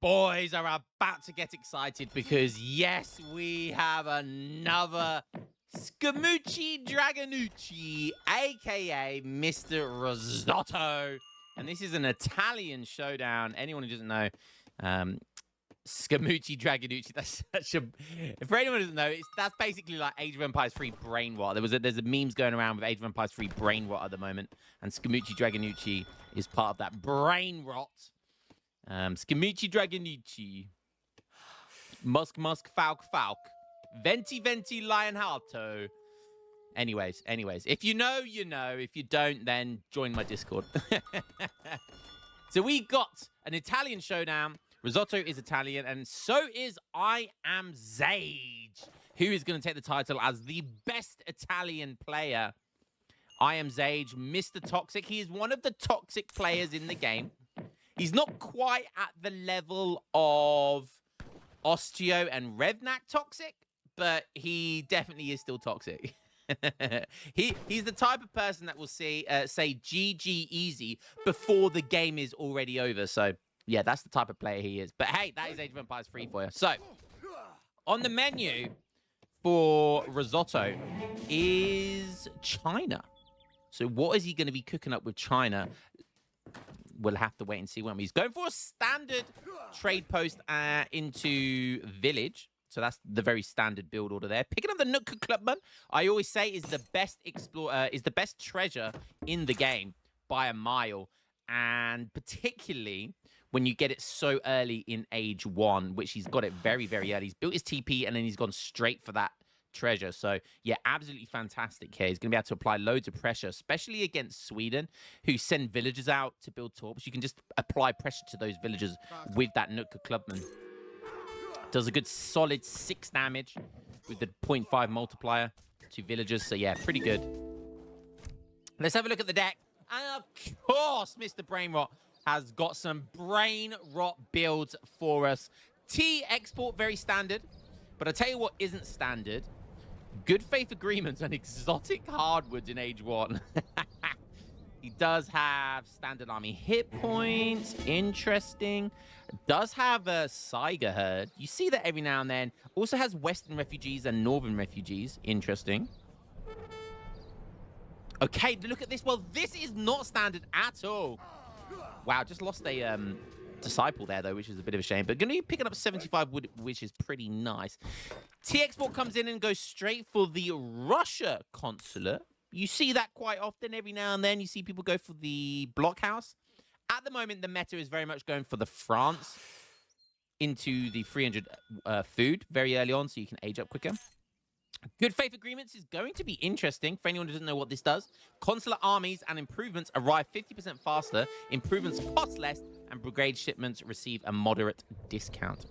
boys are about to get excited because, yes, we have another Scammucci Dragonucci, a.k.a. Mr. Risotto. And this is an Italian showdown. Anyone who doesn't know, Scammucci Dragonucci, that's such a... For anyone who doesn't know, that's basically like Age of Empires 3 brain rot. There's a memes going around with Age of Empires 3 brain rot at the moment. And Scammucci Dragonucci is part of that brain rot. Scammucci Dragonucci. Musk Falk. Venti Lionhearto. Anyways. If you know, you know. If you don't, then join my Discord. So we got an Italian showdown. Risotto is Italian, and so is I Am Zage, who is going to take the title as the best Italian player. I Am Zage, Mr. Toxic. He is one of the toxic players in the game. He's not quite at the level of Osteo and Revnak toxic, but he definitely is still toxic. He's the type of person that will say GG easy before the game is already over. So, yeah, that's the type of player he is. But, hey, that is Age of Empires 3 for you. So, on the menu for Risotto is China. So, what is he going to be cooking up with China? We'll have to wait and see when he's going for a standard trade post into village. So that's the very standard build order there. Picking up the Nook Clubman, I always say, is the best treasure in the game by a mile, and particularly when you get it so early in Age 1, which he's got it very, very early. He's built his TP and then he's gone straight for that treasure. So yeah, absolutely fantastic here. He's going to be able to apply loads of pressure, especially against Sweden, who send villagers out to build torps. You can just apply pressure to those villagers with that Nootka Clubman. Does a good solid 6 damage with the 0.5 multiplier to villagers. So yeah, pretty good. Let's have a look at the deck. And of course, Mr. Brainrot has got some brain rot builds for us. T export, very standard. But I tell you what isn't standard. Good faith agreements and exotic hardwoods in Age 1. He does have standard army hit points. Interesting. Does have a Saiga herd. You see that every now and then. Also has Western refugees and Northern refugees. Interesting. Okay, look at this. Well, this is not standard at all. Wow, just lost a disciple there, though, which is a bit of a shame. But going to be picking up 75 wood, which is pretty nice. T-Export comes in and goes straight for the Russia consulate. You see that quite often. Every now and then you see people go for the blockhouse. At the moment, the meta is very much going for the France into the 300 food very early on, so you can age up quicker. Good faith agreements is going to be interesting for anyone who doesn't know what this does. Consular armies and improvements arrive 50% faster, improvements cost less, and brigade shipments receive a moderate discount.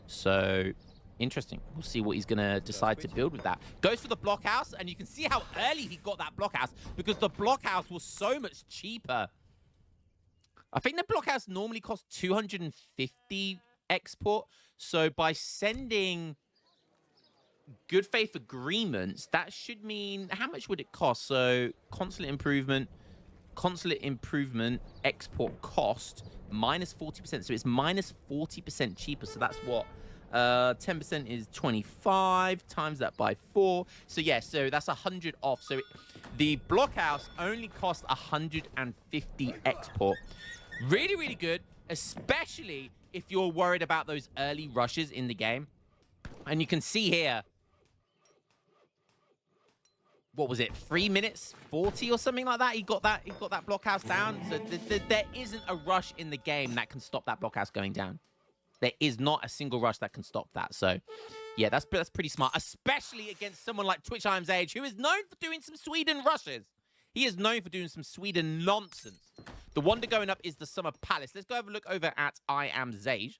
So, interesting. We'll see what he's going to decide to build with that. Goes for the blockhouse, and you can see how early he got that blockhouse because the blockhouse was so much cheaper. I think the blockhouse normally costs 250 export. So, by sending good faith agreements, that should mean, how much would it cost? So consulate improvement, export cost minus 40%. So it's minus 40% cheaper. So that's what 10% is 25, times that by 4. So yeah, so that's 100 off. So the blockhouse only costs 150 export. Really, really good, especially if you're worried about those early rushes in the game. And you can see here, what was it, 3 minutes 40 or something like that? He got that blockhouse down. So there isn't a rush in the game that can stop that blockhouse going down. There is not a single rush that can stop that. So yeah, that's pretty smart, especially against someone like Twitch I Am Zage, who is known for doing some Sweden rushes. He is known for doing some Sweden nonsense. The wonder going up is the Summer Palace. Let's go have a look over at I Am Zage.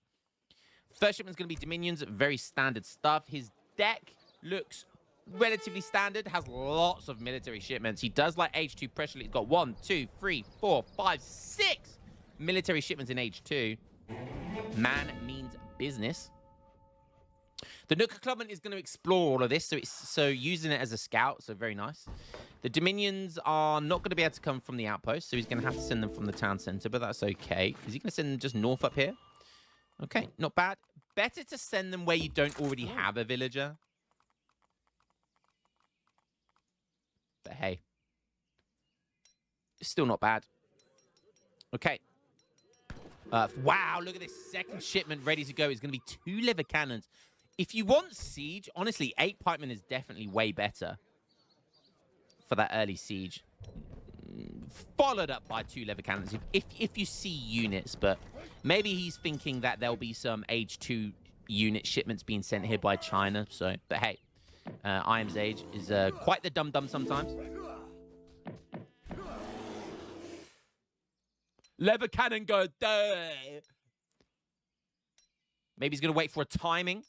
First shipment's going to be Dominions, very standard stuff. His deck looks relatively standard, has lots of military shipments. He does like H2 pressure. He's got 1, 2, 3, 4, 5, 6 military shipments in H2. Man means business. The Nooka Clubman is going to explore all of this, so using it as a scout, so very nice. The Dominions are not going to be able to come from the outpost, so he's going to have to send them from the town center, but that's okay. Is he going to send them just north up here? Okay, not bad. Better to send them where you don't already have a villager. But hey, still not bad. Okay. Wow, look at this second shipment ready to go. It's going to be 2 liver cannons. If you want siege, honestly, 8 pikemen is definitely way better for that early siege. Followed up by 2 liver cannons if you see units, but maybe he's thinking that there'll be some Age 2 unit shipments being sent here by China. So, but hey, Iam's Age is quite the dum-dum sometimes. Lever cannon go. Duh. Maybe he's going to wait for a timing.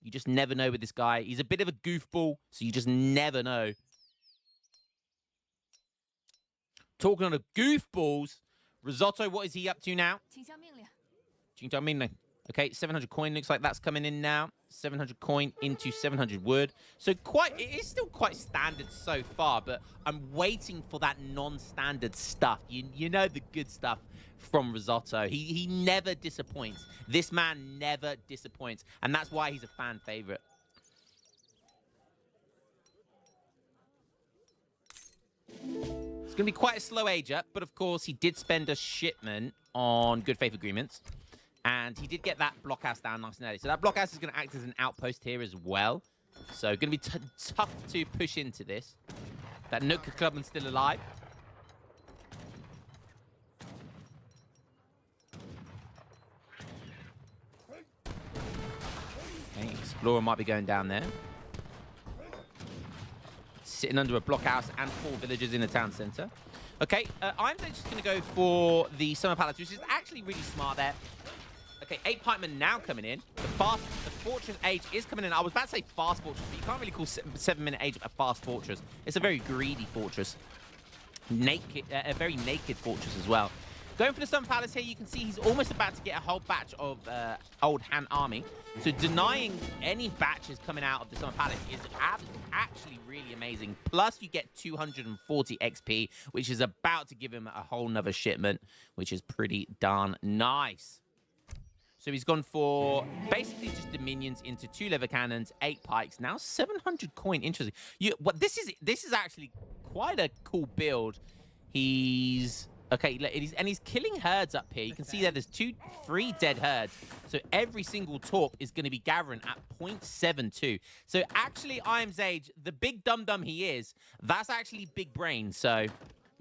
You just never know with this guy. He's a bit of a goofball, so you just never know. Talking on the goofballs, Risotto, what is he up to now? Okay, 700 coin looks like that's coming in now. 700 coin into 700 wood. So it is still quite standard so far, but I'm waiting for that non-standard stuff. You know the good stuff from Risotto. He never disappoints. This man never disappoints, and that's why he's a fan favorite. It's going to be quite a slow age up, but of course he did spend a shipment on good faith agreements. And he did get that blockhouse down nice and early. So that blockhouse is going to act as an outpost here as well. So going to be tough to push into this. That Nooka Clubman's still alive. Okay, Explorer might be going down there. Sitting under a blockhouse and 4 villagers in the town center. Okay, I'm just going to go for the Summer Palace, which is actually really smart there. Okay, 8 pikemen now coming in. The fortress age is coming in. I was about to say fast fortress, but you can't really call 7-minute age a fast fortress. It's a very greedy fortress. Naked, a very naked fortress as well. Going for the Sun Palace here, you can see he's almost about to get a whole batch of Old Han army. So denying any batches coming out of the Summer Palace is actually really amazing. Plus, you get 240 XP, which is about to give him a whole nother shipment, which is pretty darn nice. So he's gone for basically just Dominions into 2 lever cannons, 8 pikes. Now 700 coin. Interesting. This is actually quite a cool build. He's okay, and he's killing herds up here. You can see that there's 3 dead herds. So every single torp is going to be gathering at 0.72. So actually, Iam's Age, the big dum-dum he is, that's actually big brain. So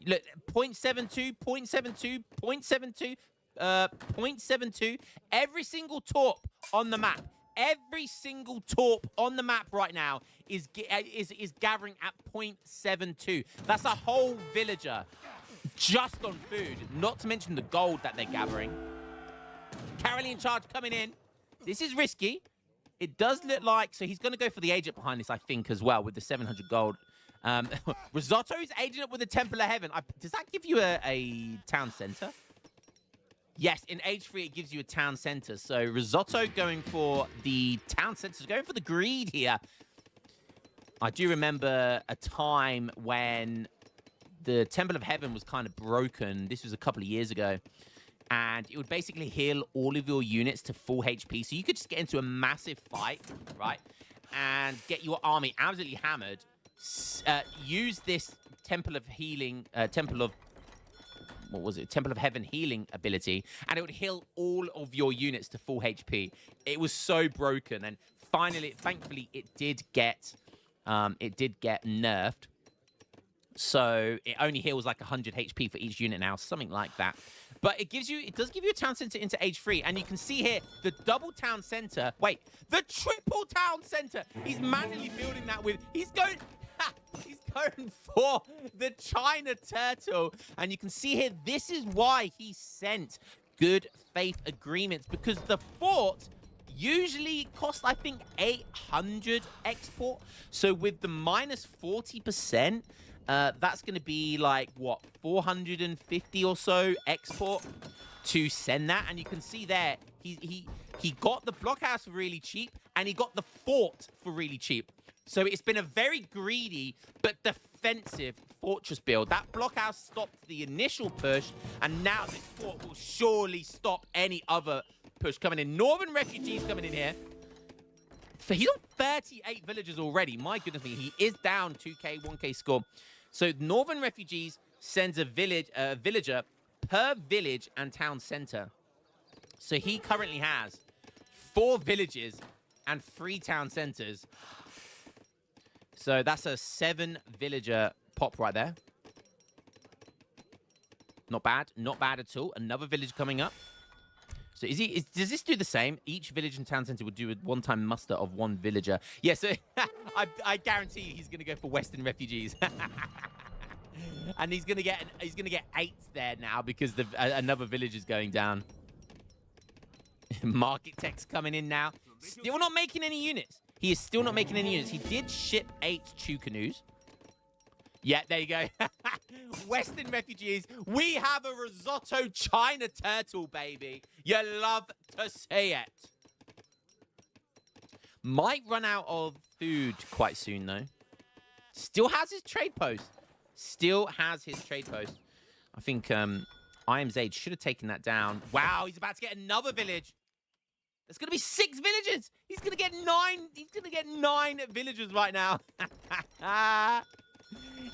look, 0.72, 0.72, 0.72. 0.72. Every single torp on the map. Every single torp on the map right now is gathering at 0.72. That's a whole villager just on food. Not to mention the gold that they're gathering. Caroline charge coming in. This is risky. It does look like... So he's going to go for the age up behind this, I think, as well, with the 700 gold. Risotto's aging up with the Temple of Heaven. Does that give you a town center? Yes, in Age 3, it gives you a town center. So Risotto going for the town center, going for the greed here. I do remember a time when the Temple of Heaven was kind of broken. This was a couple of years ago. And it would basically heal all of your units to full HP. So you could just get into a massive fight, right? And get your army absolutely hammered. Use this Temple of Healing, Temple of Heaven healing ability, and it would heal all of your units to full HP. It was so broken, and finally, thankfully, it did get nerfed. So it only heals like 100 HP for each unit now, something like that. But it does give you a town center into Age 3, and you can see here the double town center. Wait, the triple town center. He's manually building that with. He's going for the China turtle. And you can see here, this is why he sent good faith agreements, because the fort usually costs, I think, 800 export. So with the minus 40%, that's going to be like, what, 450 or so export to send that. And you can see there, he got the blockhouse for really cheap, and he got the fort for really cheap. So it's been a very greedy but defensive fortress build. That blockhouse stopped the initial push, and now this fort will surely stop any other push coming in. Northern refugees coming in here. So he's on 38 villagers already. My goodness me, he is down 2k, 1k score. So Northern refugees sends a villager per village and town center. So he currently has 4 villages and 3 town centers. So that's a 7 villager pop right there. Not bad. Not bad at all. Another village coming up. So does this do the same? Each village and town center would do a one-time muster of 1 villager. Yeah, so I guarantee you he's going to go for Western refugees. And he's going to get 8 there now because another village is going down. Market tech's coming in now. Still not making any units. He is still not making any units. He did ship 8 chew canoes. Yeah, there you go. Western refugees. We have a Risotto China turtle, baby. You love to see it. Might run out of food quite soon, though. Still has his trade post. Still has his trade post. I think I Am Zage should have taken that down. Wow, he's about to get another village. There's going to be 6 villages. He's going to get 9. He's going to get 9 villagers right now.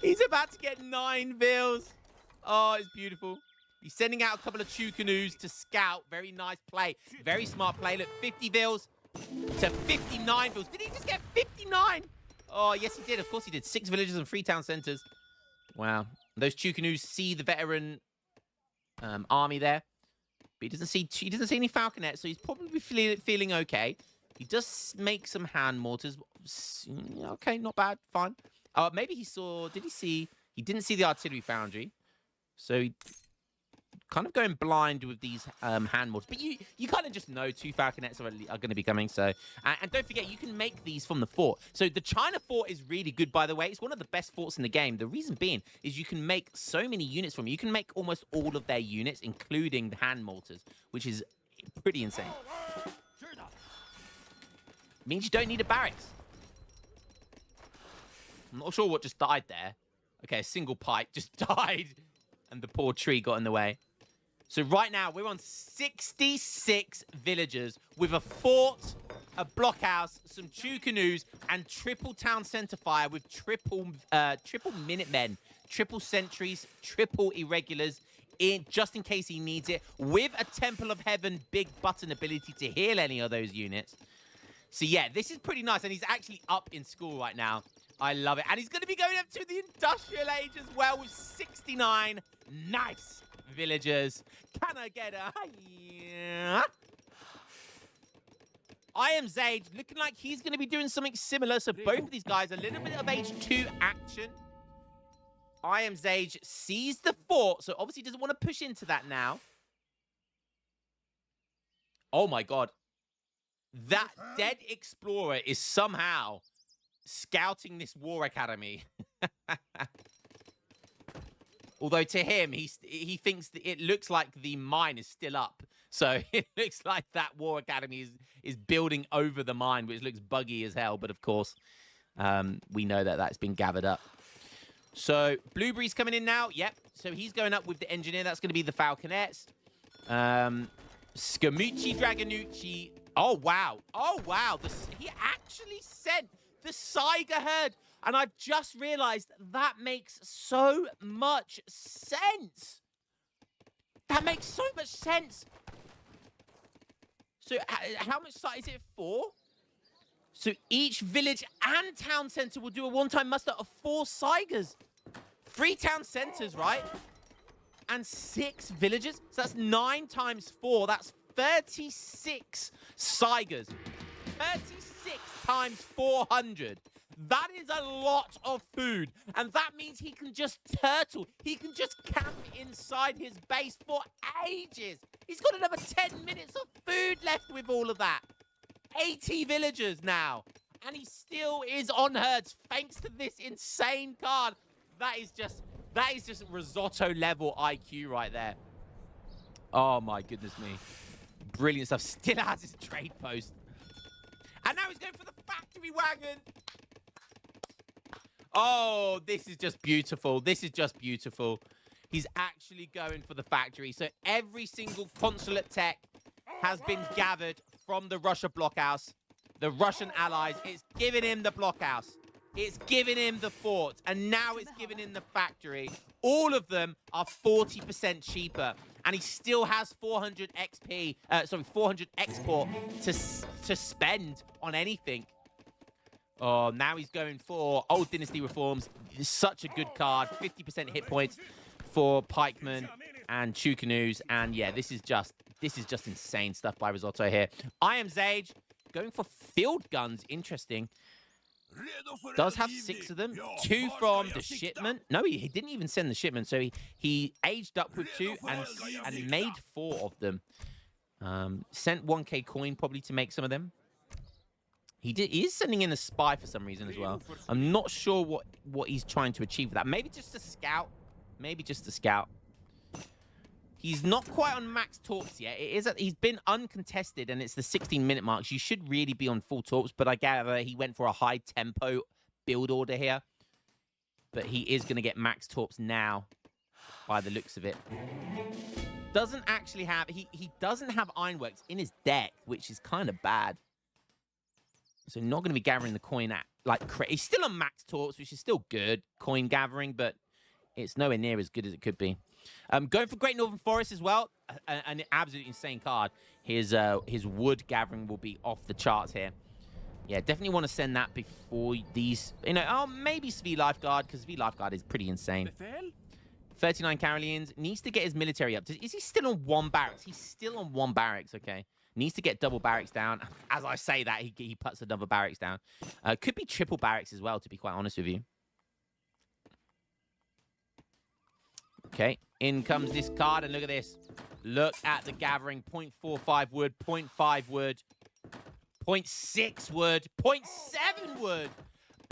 He's about to get 9 vills. Oh, it's beautiful. He's sending out a couple of chew canoes to scout. Very nice play. Very smart play. Look, 50 vills to 59 vills. Did he just get 59? Oh, yes, he did. Of course he did. 6 villages and 3 town centers. Wow. Those chew canoes see the veteran army there. But he doesn't see any falconets, so he's probably feeling okay. He does make some hand mortars. Okay, not bad. Fine. Maybe he saw... He didn't see the artillery foundry. So he kind of going blind with these hand mortars. But you kind of just know 2 falconets are going to be coming. So and don't forget, you can make these from the fort. So the China fort is really good, by the way. It's one of the best forts in the game. The reason being is you can make so many units from it. You can make almost all of their units, including the hand mortars, which is pretty insane. Means you don't need a barracks. I'm not sure what just died there. Okay, a single pipe just died. And the poor tree got in the way. So right now, we're on 66 villagers with a fort, a blockhouse, some chew canoes, and triple town center fire with triple Minutemen, triple sentries, triple irregulars, just in case he needs it, with a Temple of Heaven big button ability to heal any of those units. So yeah, this is pretty nice, and he's actually up in school right now. I love it. And he's going to be going up to the industrial age as well with 69 nice villagers. Can I get a... Yeah. I Am Zage looking like he's going to be doing something similar. So both of these guys, a little bit of age 2 action. I Am Zage sees the fort, so obviously doesn't want to push into that now. Oh my god. That dead explorer is somehow scouting this war academy. Although to him, he thinks that it looks like the mine is still up. So it looks like that war academy is building over the mine, which looks buggy as hell. But of course, we know that that's been gathered up. So Blueberry's coming in now. Yep. So he's going up with the engineer. That's going to be the Falconets. Scamucci Dragonucci. Oh, wow. Oh, wow. He actually sent the Saiga herd. And I've just realized that makes so much sense. That makes so much sense. So how much is it for? So each village and town center will do a one-time muster of 4 Saigas. 3 town centers, right? And 6 villages. So that's 9 times 4. That's 36 Saigas. 36 times 400. That is a lot of food. And that means he can just turtle. He can just camp inside his base for ages. He's got another 10 minutes of food left with all of that. 80 villagers now. And he still is on herds thanks to this insane card. That is just risotto level IQ right there. Oh my goodness me. Brilliant stuff. Still has his trade post. And now he's going for the factory wagon. Oh, this is just beautiful. This is just beautiful. He's actually going for the factory. So every single consulate tech has been gathered from the Russia blockhouse. The Russian allies, it's giving him the blockhouse. It's giving him the forts. And now it's giving him the factory. All of them are 40% cheaper. And he still has 400 XP, 400 export to spend on anything. Oh, now he's going for Old Dynasty Reforms. It's such a good card. 50% hit points for Pikemen and Chukanus. And yeah, this is just insane stuff by Risotto here. I am Zage. Going for field guns. Interesting. Does have 6 of them. 2 from the shipment. No, he didn't even send the shipment. So he aged up with 2 and made 4 of them. Sent 1k coin probably to make some of them. He is sending in a spy for some reason as well. I'm not sure what he's trying to achieve with that. Maybe just a scout. Maybe just a scout. He's not quite on max torps yet. He's been uncontested, and it's the 16-minute marks. You should really be on full torps, but I gather he went for a high-tempo build order here. But he is going to get max torps now, by the looks of it. Doesn't actually have... He doesn't have Ironworks in his deck, which is kind of bad. So not going to be gathering the coin at... He's still on max torps, which is still good, coin gathering, but it's nowhere near as good as it could be. Going for Great Northern Forest as well. An absolutely insane card. His wood gathering will be off the charts here. Yeah, definitely want to send that before these... maybe Svi Lifeguard, because Svi Lifeguard is pretty insane. 39 Karelians. Needs to get his military up. Is he still on 1 barracks? He's still on 1 barracks, okay. Needs to get double barracks down. As I say that, he puts another barracks down. Could be triple barracks as well, to be quite honest with you. Okay, in comes this card, and look at this. Look at the gathering. 0.45 wood, 0.5 wood, 0.6 wood, 0.7 wood,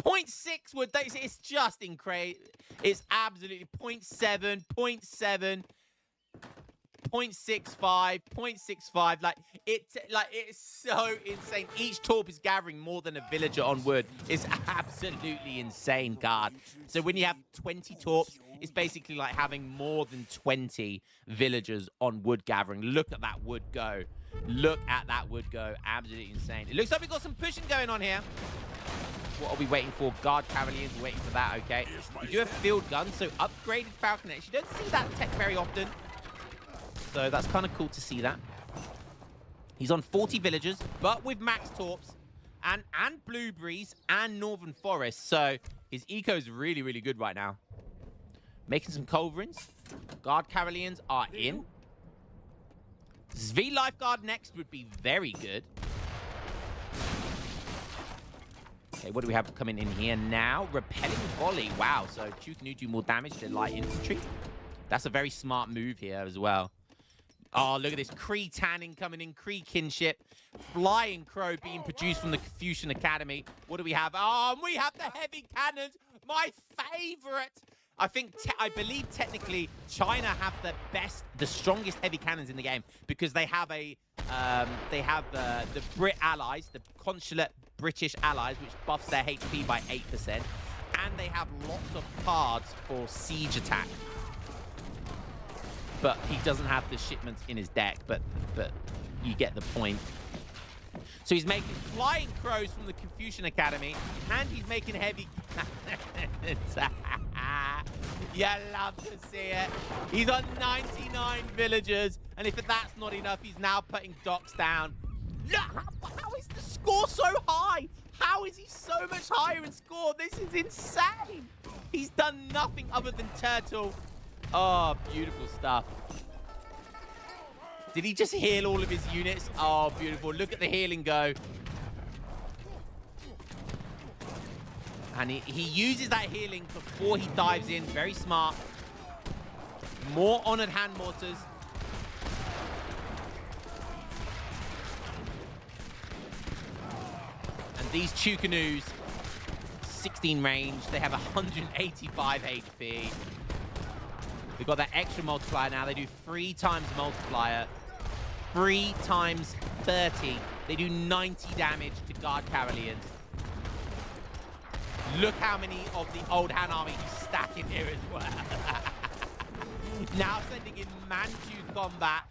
0.6 wood. It's just incredible. It's absolutely 0.7, 0.7, 0.65, 0.65. It's so insane. Each torp is gathering more than a villager on wood. It's absolutely insane card. So when you have 20 torps, it's basically like having more than 20 villagers on wood gathering. Look at that wood go. Look at that wood go. Absolutely insane. It looks like we've got some pushing going on here. What are we waiting for? Guard Cavaliers, waiting for that, okay. We do have field guns, so upgraded falconets. You don't see that tech very often. So that's kind of cool to see that. He's on 40 villagers, but with max torps and blueberries and northern forest. So his eco is really, really good right now. Making some culverins. Guard Karelians are in. Svi Lifeguard next would be very good. Okay, what do we have coming in here now? Repelling volley. Wow, so Chukanu do more damage than light infantry. That's a very smart move here as well. Oh, look at this. Kree tanning coming in. Kree kinship. Flying Crow being produced from the Confucian Academy. What do we have? Oh, we have the heavy cannons. My favorite. I believe technically China have the strongest heavy cannons in the game because they have the Brit allies, the consulate British allies, which buffs their HP by 8%, and they have lots of cards for siege attack. But he doesn't have the shipments in his deck, but you get the point. So he's making flying crows from the Confucian Academy, and he's making heavy cannons. You love to see it. He's on 99 villagers, and if that's not enough, he's now putting docks down. Look, how is the score so high? How is he so much higher in score? This is insane. He's done nothing other than turtle. Oh, beautiful stuff. Did he just heal all of his units? Oh, beautiful. Look at the healing go. And he uses that healing before he dives in. Very smart. More honored hand mortars. And these Chukanus, 16 range. They have 185 HP. We've got that extra multiplier now. They do 3 times multiplier. 3 times 30. They do 90 damage to Guard Karelians. Look how many of the old Han army he's stacking here as well. Now sending in Manchu combat.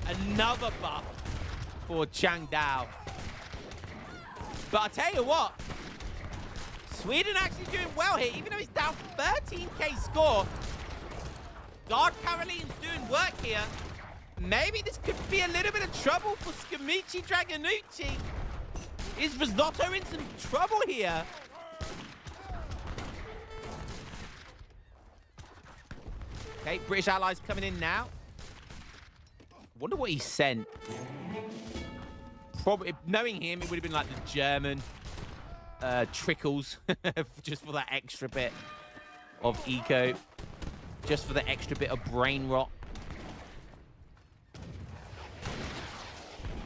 Another buff. for Changdao. But I'll tell you what, Sweden actually doing well here, even though he's down 13k score. Guard Caroline's doing work here. Maybe this could be a little bit of trouble for Scimici Dragonucci. Is Risotto in some trouble here? Okay, British allies coming in now. Wonder what he sent. Probably, knowing him, it would have been like the German trickles, just for that extra bit of eco, just for the extra bit of brain rot.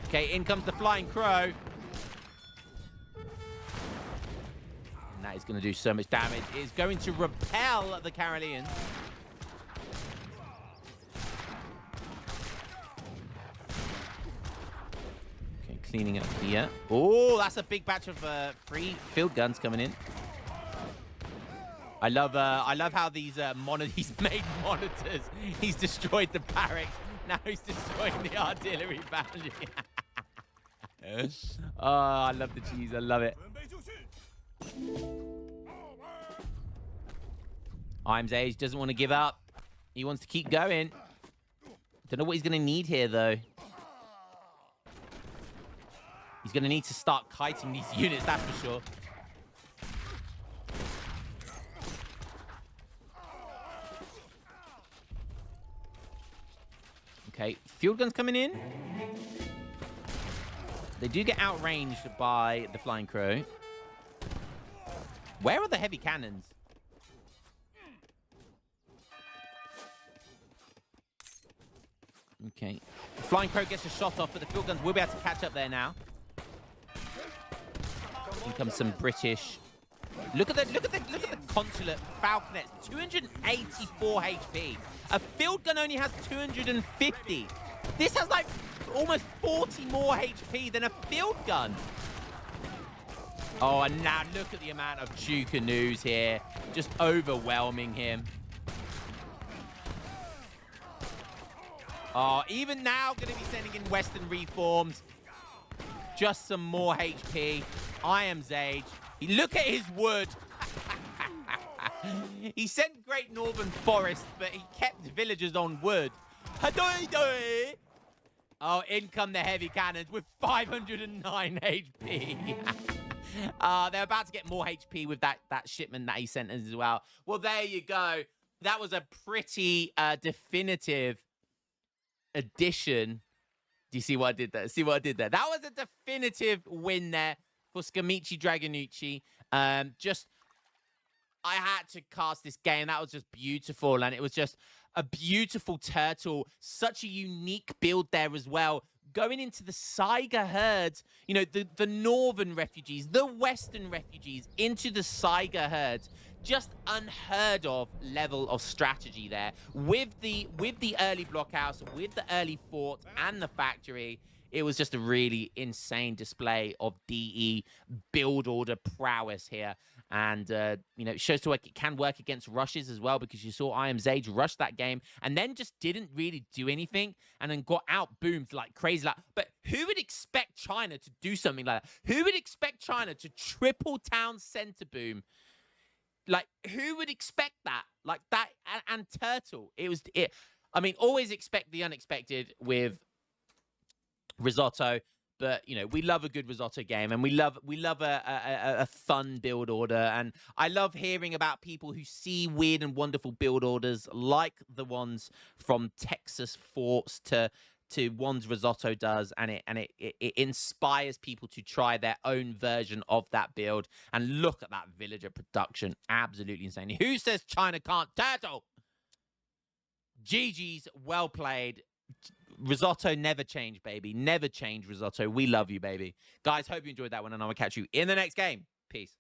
Okay, in comes the Flying Crow. And that is going to do so much damage. It's going to repel the Caroleans. Cleaning up here. Oh, that's a big batch of free field guns coming in. I love how these he's made monitors. He's destroyed the barracks. Now he's destroying the artillery battery. Oh, I love the cheese. I love it. Imes Age doesn't want to give up. He wants to keep going. Don't know what he's going to need here, though. He's going to need to start kiting these units, that's for sure. Okay, field guns coming in. They do get outranged by the Flying Crow. Where are the heavy cannons? Okay. The Flying Crow gets a shot off, but the field guns will be able to catch up there now. In comes some British. Look at the consulate falconets. 284 HP. A field gun only has 250. This has like almost 40 more HP than a field gun. Oh, and now look at the amount of Jukanews here. Just overwhelming him. Oh, even now going to be sending in Western reforms. Just some more HP. I am Zage. Look at his wood. He sent Great Northern Forest, but he kept villagers on wood. Oh, in come the heavy cannons with 509 HP. They're about to get more HP with that shipment that he sent us as well. Well, there you go. That was a pretty definitive addition. Do you see what I did there? See what I did there? That was a definitive win there for Scimici Dragonucci. I had to cast this game. That was just beautiful. And it was just a beautiful turtle. Such a unique build there as well. Going into the Saiga herds, you know, the northern refugees, the western refugees into the Saiga herds. Just unheard of level of strategy there. With the early blockhouse, with the early fort and the factory. It was just a really insane display of DE build order prowess here. And, you know, it shows to work it can work against rushes as well, because you saw I Am Zage rush that game and then just didn't really do anything and then got out boomed like crazy. But who would expect China to do something like that? Who would expect China to triple town center boom? Like, who would expect that? Like that and Turtle. I mean, always expect the unexpected with Risotto, but you know we love a good Risotto game, and we love a fun build order, and I love hearing about people who see weird and wonderful build orders like the ones from Texas Forts to ones Risotto does, and it inspires people to try their own version of that build. And look at that villager production, absolutely insane. Who says China can't turtle? GG's, well played. Risotto never change, baby. Never change, Risotto. We love you, baby. Guys, hope you enjoyed that one, and I will catch you in the next game. Peace.